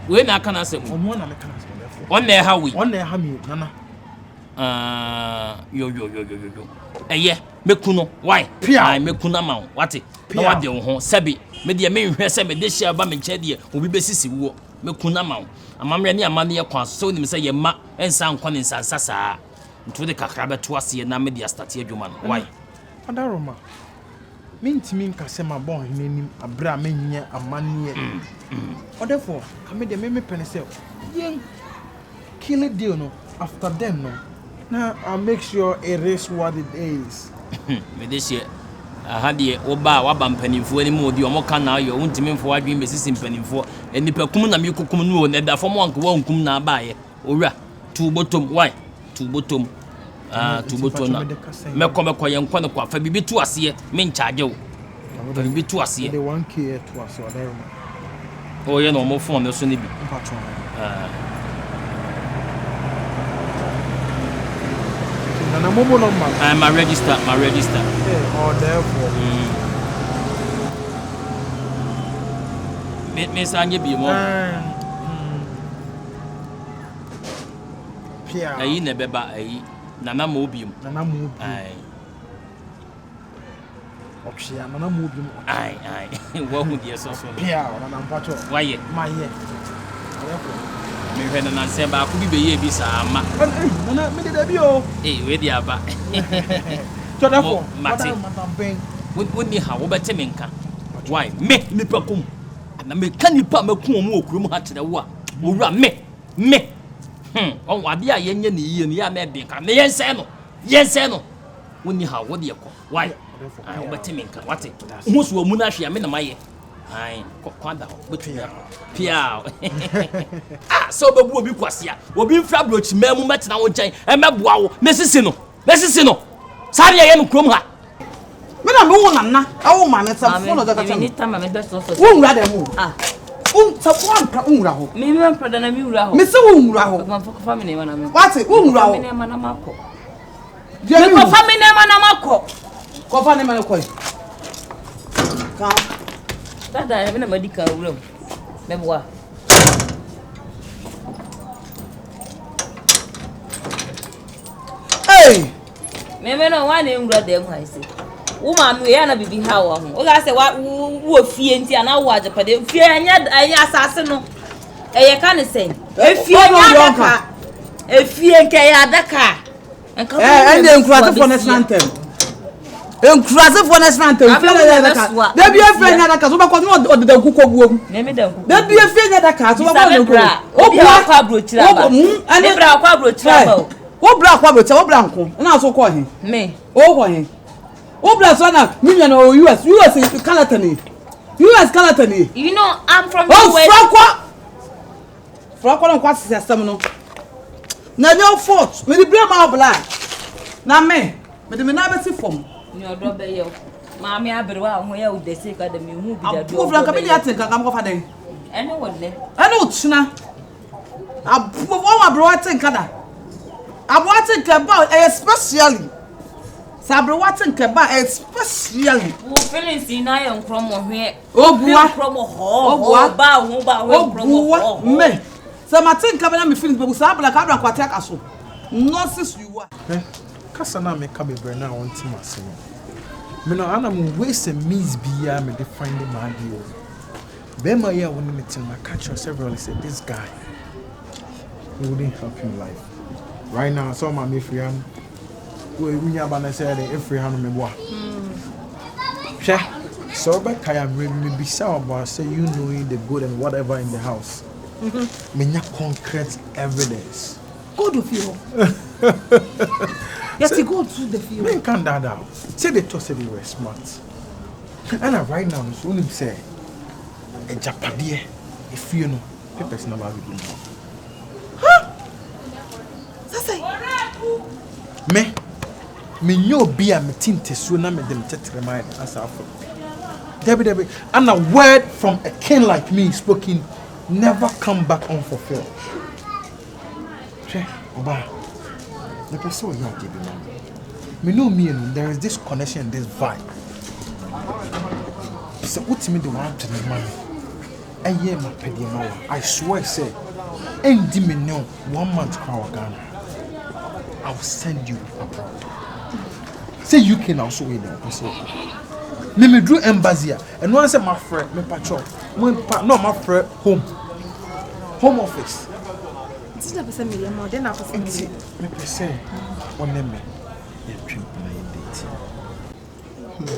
We na kana asem. Omo na me kana asem therefore. On na ha we. On na ha me nana. Yo. Eye, mekuno. Why? I mekuna ma wo. What? Na wa de wo ho. Sebi, me de me nhwe se me de hia ba me nche de obi besisi wo. Mekuna ma wo. Amamre ne amane ye kwa so nim se ye ma ensa nkwa ne nsansa saa. Ntu de kakra beto ase na me de start adwuma no. Why? Adaroma. Mintimi nka se ma bon henim abra menye amane ye. Therefore, kame de me pene se yen kill it deal no after them no. Now I'll make sure it is what it is. Me this year had the oba waba mpanimfo ani mu odi omo ka na yo untimi mfo wadwen mesisi mpanimfo enipa kum na me kokum no na da fo mo anko wa nkum na ba ye owura tu bottom why tu bottom tu bottom na me ko ye nkwa ne kwa fa bibi tu ase me nchaage wo fa bibi tu ase the 1k to ase o there o ye no mo phone no so ne bi na momo number my register yeah or therefore me sanje bi mo pia ayi ne beba ayi nana mo bi mo ai option nana mo bi mo ai wo hu die so pia nana mpacho waye maye me hwe na nse ba ko bi be ye bi sa ma nana me de bi o we di aba so therefore madam ben woni ha wo bete me nka why me nipa kum na me ka nipa makum mu okurum ha kire wo a owura me on wade a yenye ne yie no ya na de nka ne yense no woni ha wo de ko why wo bete me nka wate hu so mu na hwe me na maye ai kwanda ho betua pia so bebu obi kwase a obi mfra brochi mamu metena wo nchen e meboa wo mesisi no sare ye no krom ha me na me wo nana awo ma me tam fo no da kata ni tama me do so wo nwura dem wo sapon ka nwura ho me mprada na me nwura ho me se wo nwura ho ko family ma na me wate wo nwura ho family ma na mako me ko family ma na mako ko family ma na ko ka dada me na madika wura me boa hey me no wa na nwura dem ha ise wo ma me ya na bibi ha wo ho o ga se wo fie nti ana wo ajapade fie anya asase no eye ka ne sen efie nya daka efie nke ya daka ende nkurase for national anthem nkurase for national anthem fie nya daka da bi efie nya daka so ba ko no odeda kuko buom me me da kuko da bi efie nya daka so ba ko no o bra kwa brochira ba ani bra kwa brochira ba wo bra kwa brochira wo bra nko na so ko he me o ko he wo bra so na million o US Canada you know I'm from Frakwa no kwa system no na your fault me di blame my blood na me de me na be si form ni odo be ye ma me aberewa ho ya udese ka de me hu bi da do wo Frakwa me di atenka kam ko fa den ene wodle ene utuna abu wo abro atenka da abu atenka ba especially sabre watenka ba especially wo feelings na ye nkrom mo hwe obua nkrom ho ba nkrom ho me so matenka ba na me feelings be sa abla ka abla kwate akaso nonsense you are kasa na me ka bebre na won ti mase me no ana mo waste means bia me dey find the man deal be my year when me tin my catch several said this guy he wouldn't help you in life right now so my me free am we nya ba na say the free hand me boa sha so ba kaya me be say about say you knowing the good and whatever in the house me nya concrete evidence go to feel yes you go to the field men can that out say they thought say they were smart and right now so him say a japade if you know papers na ba be say me nyo bi a metinte so na me dem tetre mind as afro debi and a word from a king like me spoken never come back unfulfilled. Che oba the person you are giving me know me and there is this connection, this vibe. So what me the one to the man Aye, my pedimo. I swear, say, ain't dimmy no 1 month crowd Ghana. I'll send you abroad. Say you can also wait there. So, me drew embassy, and once my friend, me patrol, no, my friend, home office. It's never send me more than I've sent you. Me say, on them, you dream my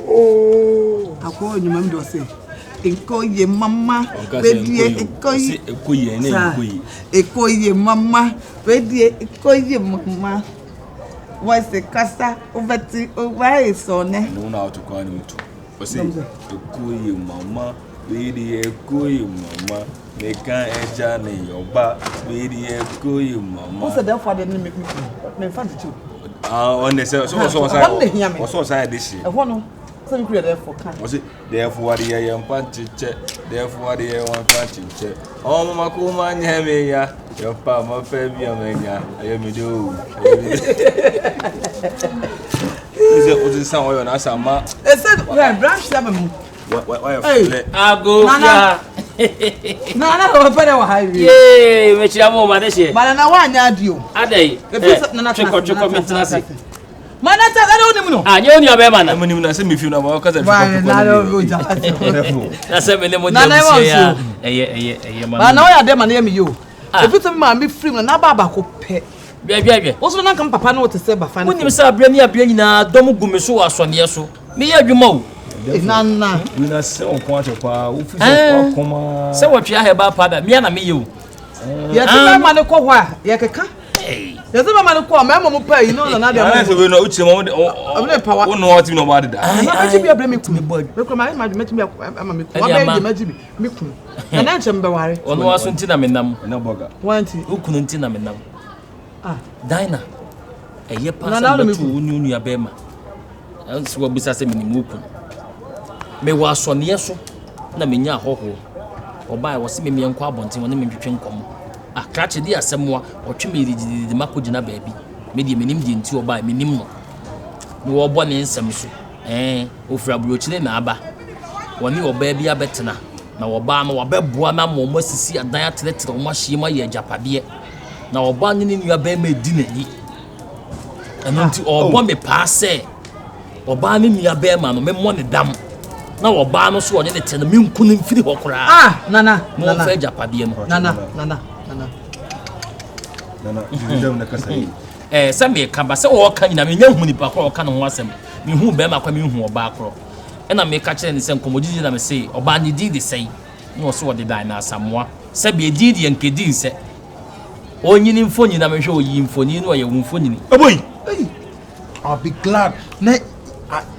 oh, I call you, Mamma, say. Ekoye mama, bedie ekoye mama, bedie ekoye mama. What's the casa over son? No, now to call him too. But say, ekoye mama, bedie ekoye mama, make an ejane your back, bedie ekoye mama. What's the therefore they make me fancy too? On the so side this year. So we create therefore can. Was it therefore the young panty check, therefore the young panty check. Oh, my cool man, ya, your papa, baby, I am do. Is it was it somewhere on us? It said, branch 7. Why? I go. No, no, better highway. Yay, which I'm over this year. But I want you. Are they? Trick Manata, I don't know. I know your man. I'm going to send me few now because That's a minimum. I know I dem and you. If it's a man be free and Nababa could pay. Also, not come papa know to say, but when you say, bring me a brain, don't go so as one year so. Me, you know. Nana, we not sell quite a power. So what you have about father, me and me, you. Yes, I'm a man who Yakaka. There's a man who called Mamma pay, you know, another. I don't know which one or power. No, what you know about that. I should be a blaming to me, boy. Look, my image me up. I'm and I'm somebody. One was in Tinam, no bugger. Who couldn't Tinam. Ah, Dinah. A year past, I don't know your bema. Else will be such a minimum. Me was on yes, na minya hoho. Oba was me and Quabonti when me between come. A catch the somewhat or chimney the Makujina baby. Medium in two by minimum. No were born in some so. Ufra brochine naba. When you baby a betana. Now Obama or Bebuana more see a diet letter or machima ye japabie. Now abandoning your baby dinner. And until all one me pass or banning your bear man or me money damn. Now Obama so on it and the moon couldn't fit or Nana, no fair japabie. Nana. Some may come, but so all can I mean, young Munipa or can once him. You who bear my coming who are back. And I may catch any same commodity that I say, or Bandy did the same. No, so what the diner somewhat. Sabi did and Kedin said. Oh, you in phone, I'm sure you in phone, you know your own phone. Oh, boy, I'll be glad.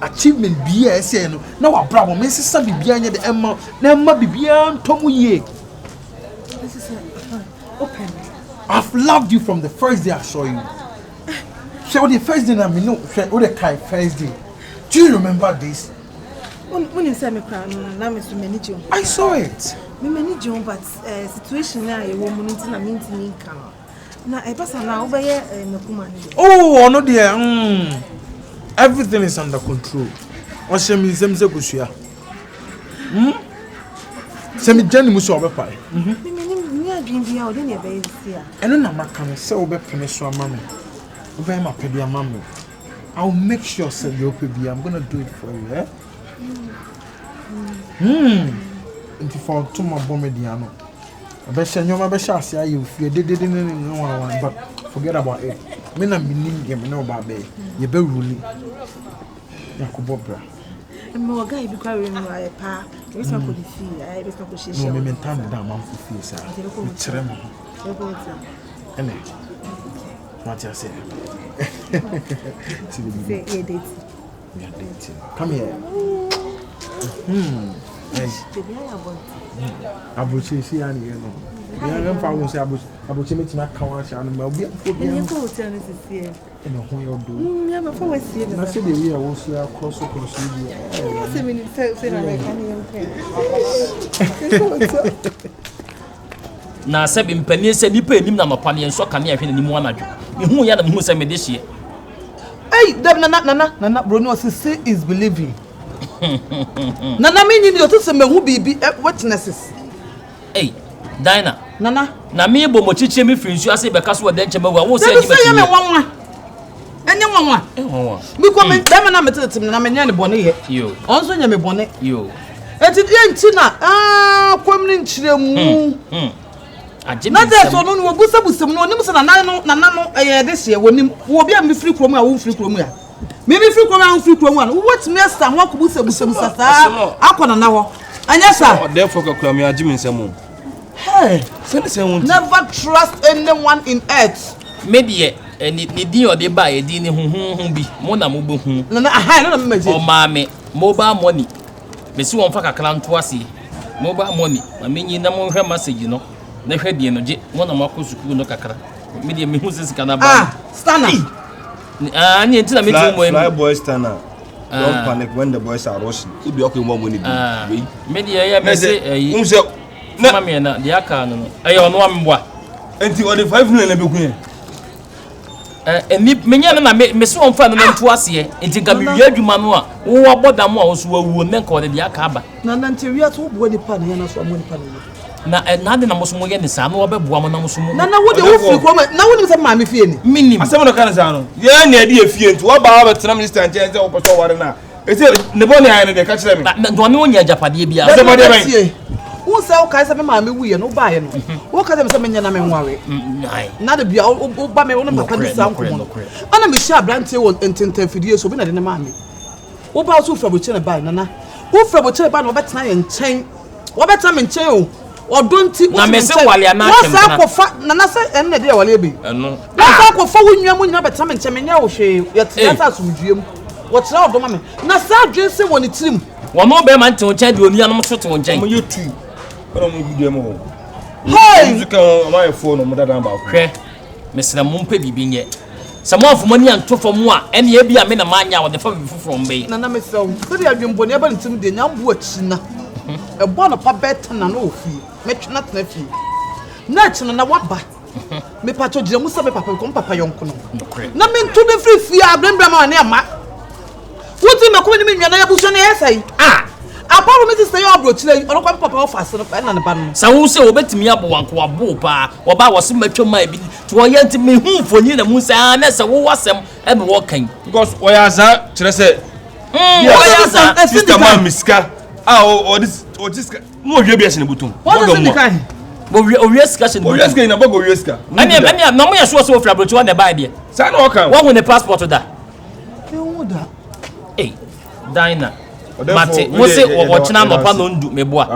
Achievement BS, no problem. Mrs. Sabi behind the Emma, never be beyond Tomu. This is open. I've loved you from the first day I saw you. So the first day I mean, no, what the kind first day. Do you remember this? When you say me crying, now Mr. Manager. I saw it. Me manager, but situation now a woman into na minti ninka. Na e pasa na over here me kuma ni. Oh, no dear. Everything is under control. What she means them say kusua. Semi Jenny muso obepa. Me adwin bia o de na be sia. Eno na maka me say obepene so amame. Obe ma pedi amame. I'll make sure say you be. I'm going to do it for you, eh? Into for to my bomediano. I bet you my best say you fear didn't know but forget about it. Me na minim game no ba be. You be ruling. Yakubobra. Mo guy be carrying my pa. We some could feel. I be some could share. No me mentan da man for feel sir. Chere mo. Ene. What you say? Say yeah date. We are dating. Come here. Baby I about. Abuchi see ani you know. We are fa won say abuchi metima kan wa sha no ma obi afo bi. You go tell me to see. E no ho yo do. Yeah, but for we see. Na say the way I was here cross you. Say me say na can na sabi mpani se nipa enim na mapane enso kane ahwe nanim anadwo mehu ya na mehu se mede hye hey nana bro no say is believing nana me ni you to say mehu bibi witnesses Hey, Dinah. Nana. Na me bo mo chiche me free nsu ase be ka so wo den chema wo say Say you me wanwa. Enye wanwa. Mi ko me dem na metetem na me nya ne bone ye. Yo. Onso nya me bone. Yo. Eti die nti na kwam ne nkyire mu. Na de so no no busa busam no onim se na nana no eye de hye wonim wo bia me free krom a wo free krom a. Me free krom a wo free krom a. What me asa ho akobusa busam sasa akona na ho. Anya sa. Therefore kra me agime nsemu. Hey, never trust anyone in earth. Maybe ni din o de ba e din ni hu bi mo na mo bo hu. Na aha no na me o ma me mobile money. Me si won fa kakra nto ase. Mobile money. Ma me nyi na mo hwe message no. Na hwe die no je mo na mako suku no kakra. Me de me hu sika na ba. STURNA. Ni nti na me tu mo em. Fly boy STURNA. Don't panic when the boys are rushing. It be okay more money. Me de ya me say na me na de aka no. Ono amboa. Enti o de 5 million na be kun. Eni menya na me so on fa no nto ase enti ga me wi adwuma no a wo aboda mo a wo so wawu ne nka o de aka aba. Na nti wi ato bo ni pa na na so amoni pa na na de na mo so mo ye ne sa no obeboa mo na mo so mo. Na wo de wo firi ko na wo ni se ma me fie ni. Minim. Asem no kan sa no. Ye na e de fie nti wo ba wa betena minister nche nche wo poso ware na. Eti ne bo ne ayi ne de ka kire me. Na do ne wonya japade bia. Japade ben. Wo se o kai se me ma me wuye no ba ye no. Wo ka se me nya na me nware. Na de bia o ba me wo no papa di sa nko. Ana me hia brante wo ententen fidie so bi na de ne ma me. Wo ba so fra bo che ne ba na na. Wo fra bo che ba na wo betena ye nchen. Wo betena me nchen o. Odonti na me se wale na akem na kofa na se enne de wale bi eno na sa kofa wonua mu nyina betama nche me nya wo hwe yete sa sumduem wo tira odoma me na sa adwense woni tirim wono be ma nte wo cha de oni anom toto wo nchen mo yetu ono mo gudie mo hey music on my phone mo dada ba hwe mesra mo mpe bibi nye se mo afo mani antofo mo a ene ya bia me na manya wo de fa bifofo mbe na me se wo se de adwemboni aba ntim de nyambo achi na ebo no pa beta na no ofie metwena tena fie na chino na waba me pato gire musa me papa ko papa yonko no na me nto de free fie abrembra ma ne ama wuti me ko ni me nwana ya buso na yesai aparo me say you abro chile ono kwa papa office no na ne ba no sa wo se obetimi abo wanko abo pa oba wo se matwoma bi to wo yenti me hu foni na musa na se wo wasem e be wo kan because oyaza kire se oyaza sister man miska o this mo hwe bia se ne butum what is the kind bo we discussion o yeska ina bogo yeska ani na mo ya so so fra brochi wa na ba dia sa na o kan wo hu ne passport da e wo da eh Dinah mate mo se wo china no pa no ndu meboa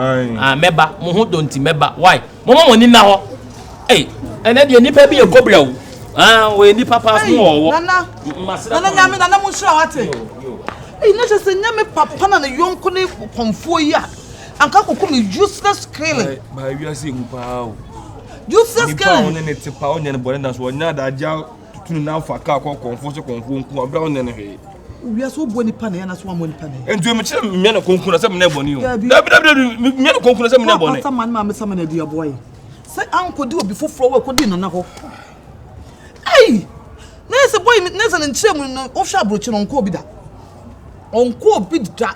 meba mo hu donti meba why mo mo ni na ho eh ene de nipa bi e kobra wo we ni papa so wo nana nyame nana mo sura wate eh na se nyame papa na yonko ne konfo yi a anka kokko me useless killing ba wi ase hu pa o useless killing ni pa ne tipa o ne bore na so nya da ja tunu na fa ka ko konfo nku abra o ne he wi aso bo ni pa na yana so mo ni pa na entu me kire me na konku na se me na boni o me na konku na se me na boni papa man ma me sama na dia boy say anko di obi foforo we ko di nana ho ei na se boy na se nchire mu no o hwa abrochi no nko obi da onko obi da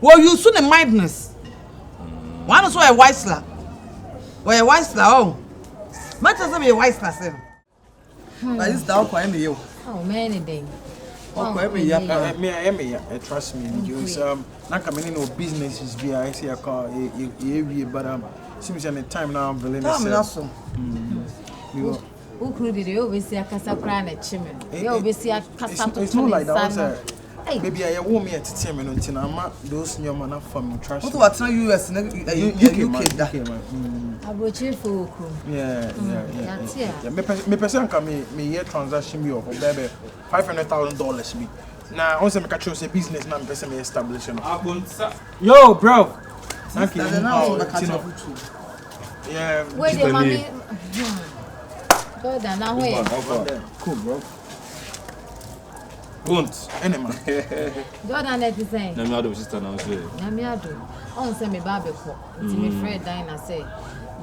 wo you so the mindness one so a wisela we wisela oh matter say be wisela say but this down kwa me yo oh man dey okay me trust me you na come in no businesses be I see a car e but seems any time now I'm really so you who did you always see akasa kra na chime you always see akasa to it's not like that maybe I want me at time no ntina ama those nyoma na from trust what what US na UK da abrochi for okru yeah me person can me year transaction be of baby $500,000 be now also me catch you say business na me person me establish no yo bro thank you yeah wait the mommy go down now where cool bro Don't. Enema. Jordan let me say. Na me ado sister na so. Na me ado. On say me ba be ko. Ti me friend Dinah say.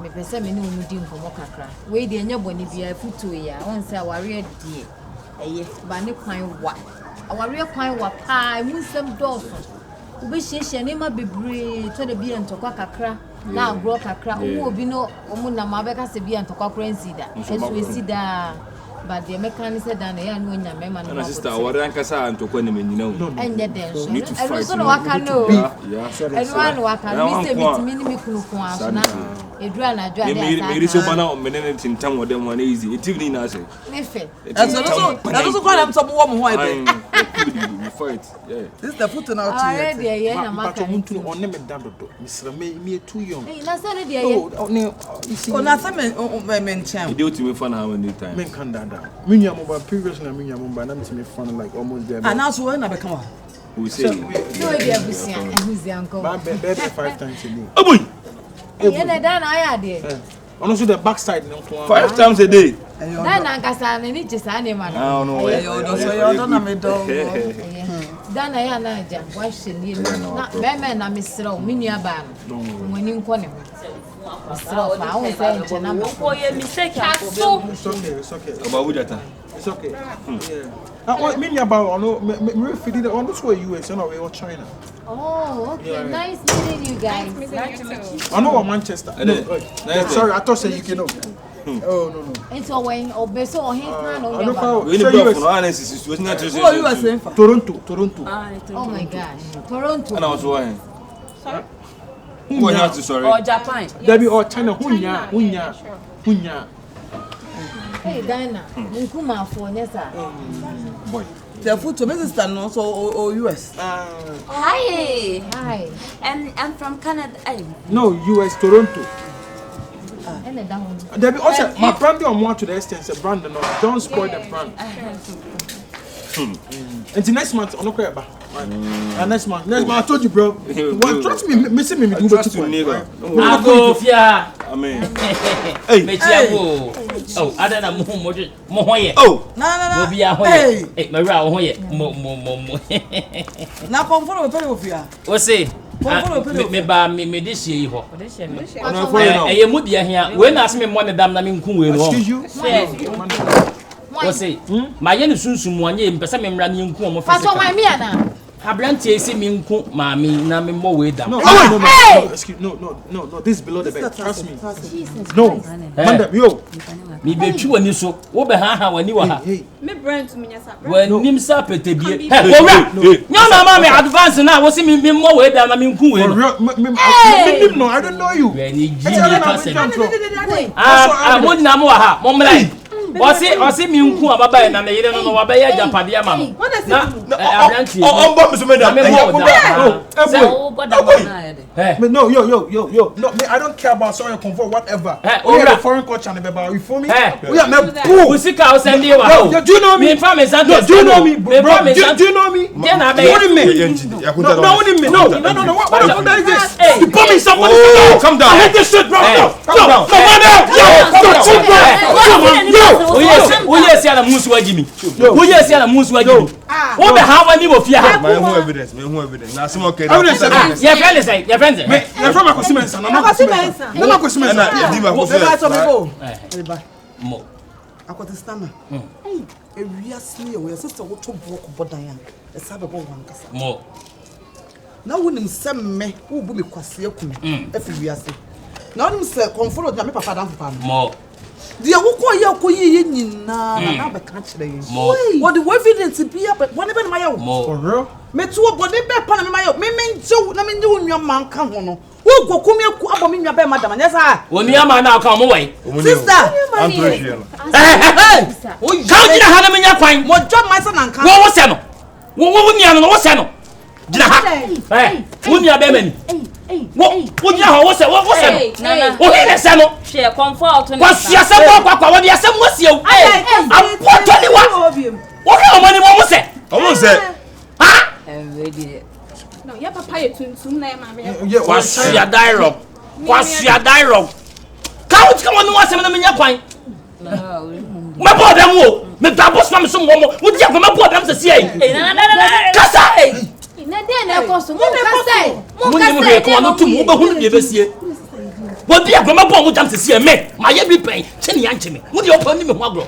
Me pese me ni omu di nkomo kakra. We de enya boni bia futu ya. On say aware die. Eye ba ne kwan wa. Aware kwan wa pa mu nsem doso. ubehye ne ma bebre to de bi entokwa kakra na agro kakra obi no omu na ma be ka se bi entokwa kransi da esu esida but the mechanic said that ya no nya mema no sister wari ankasa antokwa ne menyina wo enye den so and so no waka no everyone waka me say me ni me kunu kun aso na edura na adwa dey asa me so bana menene tintam wo dem one easy etivni na say me fe so kwa am so bo mo ho ebe we fight yeah this the foot now to you already yeah na maka muntu on me dadodo misra me too young na say no dey yeah na say me nchan you dey to me for how many time men kan dada minya mo ba previously na minya mo ba na me fun like almost there and now so na be come we say no dey abusia abusia nko ba be 5 times a day oh boy yeah na dan aya dey ono so the backside no 5 times a day dan ankasa na ni chesa ne ma no no so you don't na me do dan aya na aja wa hye ni na me na misra o menua ba no woni nko ne so fa o say nche na ko ye mistake it's okay abawujata it's okay yeah minya ba ono me feed the ono so US and we China. Oh, okay. Nice meeting you guys. Nice to meet you. I know Manchester. Sorry, I thought you can know. Oh no. It's when obeso o hin kan o I know how. we need block no analysis situation na oh you are saying Toronto. Oh my gosh. Toronto. and I was why who have to sorry or Japan There be or China hunya. Hey Dana, nkuma afọ nyesa. Boy. the foot me sister no so or US hi Hi. I'm from Canada No, US Toronto. Ene da ho. There be also my brand on more to the extent a brand no don't spoil the brand. Until next month on Okreba. Next month I told you bro. What trust me missing me do trust you nigga Ago fia. amen Hey, me chiago. Oh, ada na mo hoye. oh na Mo bia hoye. Eh, me ra hoye. Mo. na confirm we pay ofia O say me ba me de hie ho. Eh, mu bia hia. We na ase me mo ne dam na me nku we no. Excuse you? O say, ma ye ne sunsun mo anye mpesa me mra ne nku o mo Paso physical. my me ana. Abrantie ese me nku ma me na me mo we dam. No, excuse no. This is below the bed. Trust me. Jesus. No. Mandem, yo. Me be twi wani so. Wo be ha wani wa ha. Hey. Me brand to me nyasa. Wanim sa petebie. Owura. Nya na ma me advance na wo si me mo we dam na me nku we For no. real, no, I don't know you. Wani ji I ni tell you ka now, se. we Mo na mo wa ha. Mo mra. Osi me nku ababa na me yire no wa be ya japade ama mo. Na abrantie. on bomb so me da Me mo da. so god na No, yo. No, me, I don't care about sorry convert whatever. We are the foreign culture and the you feel me? We are me boo. Usika o send wa. Yo, do you know me? Me fa me san. Do you know me, bro? Do you know me? Then I be. What do you mean? No. What the fuck is this? You put me somebody. calm down I hate this shit, bro. Calm down. Oye si ala musu wajimi. Oye si ala musu wajimi. Wo be ha wani wo fia ha. my who evidence na some okay Your friend say, your friend say. Me, you're from Akosimensa. No, Akosimensa. na di ma ko we buy some go Mo. akotestana ewia sne we sister wo to block bodan ya e sabe bo wan kasa Mo. na wonim se me wo bu me kwase akunu afi wiase na wonim se confront na me papa dan papa no Mo. dia wo ko ye nyina na be ka kire ye what the evidence be but one be my Mo. For real? me to body be pa na me my me njew na me njew nwa man ka ho no wo kokumi aku abo me nwa be madam nya sa Oni ama na aka mo wai. sister I'm pretty sure wo Ka jina ha na menya kwan. mo job my son and Wo se no. Wo nia no wo se no. Jina ha. Wo nia be mani. Wo nia ha wo se no. Wo he ne se no. share comfort Kwa sia se kwa wo de asem wo sie o. Apotoni wa. Wo ka mo ni mo se. almost say Ha? No, ya papa ye tuntum na ma me. Yeah, Kwa sia dialogue. Ka wo tika mo ni wo asem na menya kwan. Me bo dem wo. Me ta boss na me so mo. Wo di akwa me bo dem se sie. Kasa. Na dey na ekoso mo ka say. Mo ni mo he ko no tum wo be hunu de be sie. Wo di akwa me bo mo jam se sie me. Ma ye bi pen. Che ni yanche me. Wo di opa ni me ho agro.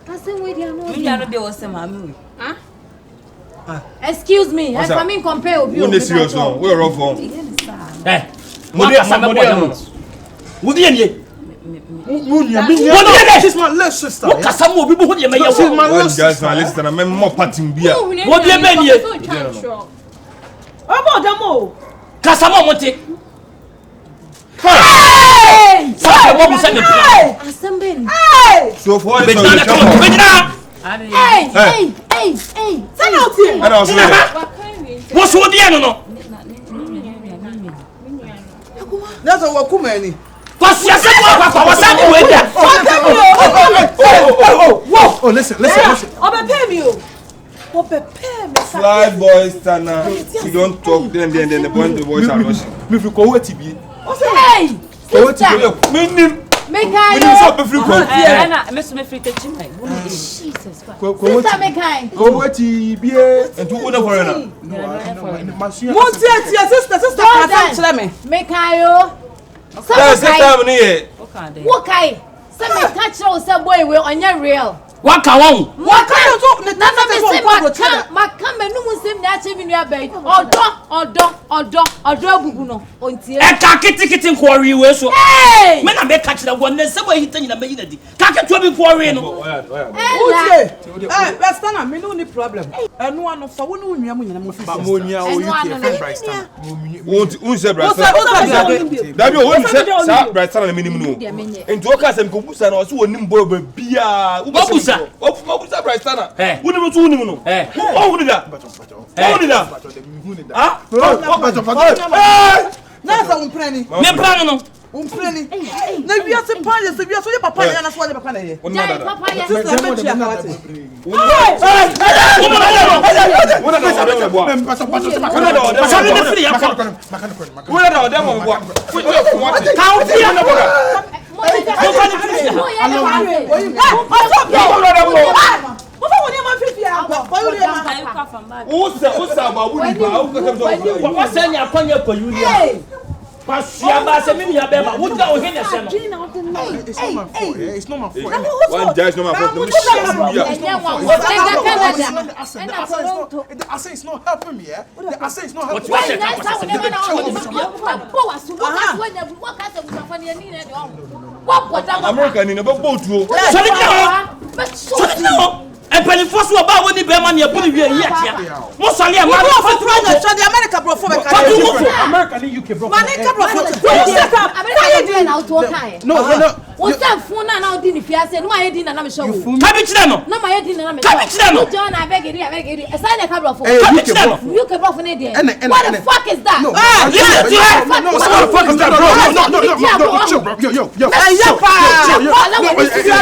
Ka say we dey no. me ya no be wo se ma me we Excuse me, I come in compare obi. Who is serious now? Where are from? Eh. She's my little sister. She's my little sister. My listener, I'm more parting beer. What do you mean? About them all. Kasama monte. Hey! Assembly. Hey! So for Hey! Send out here. and I was like, what's what the no? That's a wakumani. What's your Oh, listen. fly boys, Tana. You don't talk, then the boys are rushing. Me if you go with TV. Hey! Sister. Make I Jesus Christ. Sister, make I. Go with TV. And to own a foreigner. Sister, Make I. What kind? Some catch you some boy will on your real. What can one? what kind of talk? My come and no one seem that even your bed. Or buguno until A kitten quarry way so. hey! Men I may catch the one that's somewhere hitting in a minute. Can't you be quarrying? Rastana, me no problem. And one of our new young Mamonia or you can Bryce. Won't say Brastan? That you won't say Brastan and minimum. And to a cast and Kubusa or so nimble be a Ubusa. What was that Brastan? Who never told him? Oh, did that? Oh, did that? That's a penny. Membrano. Penny. No, we are some pilots. We are so your papa and that's why the papa here. It's not my fault. It's not my fault. One judge, no, my fault. The accent is not helping me, yeah? The accent is not helping me. American in a boat. And penny force about when the Berman you're putting here yet. Most of the America bro for America and UK bro. No. What's that phone now? Didn't you say no? I didn't. I'm sure. Cabbage no. No, I didn't. I'm sure. John, I beg you. I signed a couple of phone. You can bro for an idiot. What the fuck is that? No. What the fuck is that, bro? No. Yo.